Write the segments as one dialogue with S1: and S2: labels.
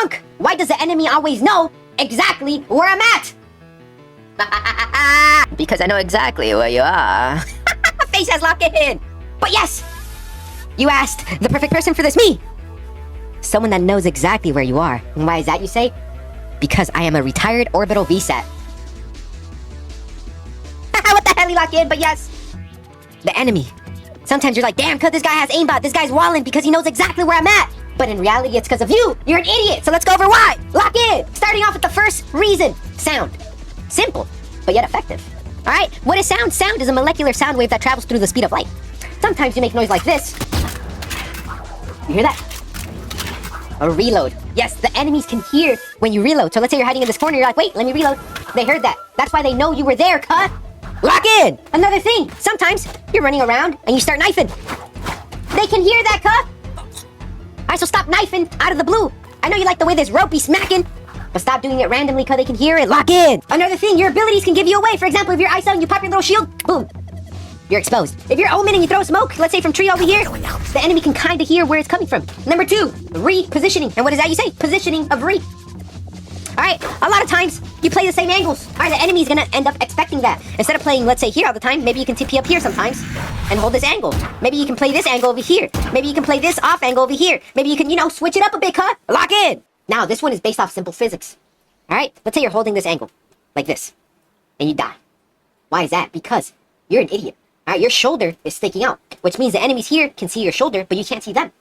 S1: drunk. Why does the enemy always know exactly where I'm at?
S2: Because I know exactly where you are.
S1: Face has locked in. But yes, you asked the perfect person for this, me. Someone that knows exactly where you are. And why is that, you say? Because I am a retired orbital VSAT. What the hell, he locked in? But yes, the enemy. Sometimes you're like, damn, cuz this guy has aimbot. This guy's walling because he knows exactly where I'm at. But in reality, it's because of you. You're an idiot. So let's go over why. Lock in. Starting off with the first reason. Sound. Simple, but yet effective. All right, what is sound? Sound is a molecular sound wave that travels through the speed of light. Sometimes you make noise like this. You hear that? A reload. Yes, the enemies can hear when you reload. So let's say you're hiding in this corner. You're like, wait, let me reload. They heard that. That's why they know you were there, cut. Lock in. Another thing. Sometimes you're running around and you start knifing. They can hear that, cut. All right, so stop knifing out of the blue. I know you like the way this rope be smacking, but stop doing it randomly because they can hear it. Lock in. Another thing, your abilities can give you away. For example, if you're ice out and you pop your little shield, boom, you're exposed. If you're omen and you throw smoke, let's say from tree over here, the enemy can kind of hear where it's coming from. Number 2, repositioning. And what is that you say? Positioning of re. All right, a lot of times you play the same angles. All right, the enemy's gonna end up expecting that. Instead of playing, let's say, here all the time, maybe you can TP up here sometimes and hold this angle. Maybe you can play this angle over here. Maybe you can play this off angle over here. Maybe you can, switch it up a bit, huh? Lock in. Now, this one is based off simple physics. All right, let's say you're holding this angle like this and you die. Why is that? Because you're an idiot. All right, your shoulder is sticking out, which means the enemies here can see your shoulder, but you can't see them.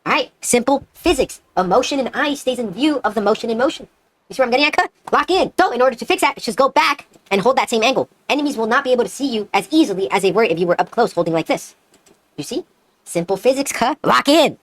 S1: All right, simple physics. A motion in eye stays in view of the motion in motion. You see where I'm getting at, cut? Lock in. So in order to fix that, just go back and hold that same angle. Enemies will not be able to see you as easily as they were if you were up close holding like this. You see? Simple physics, cut. Lock in.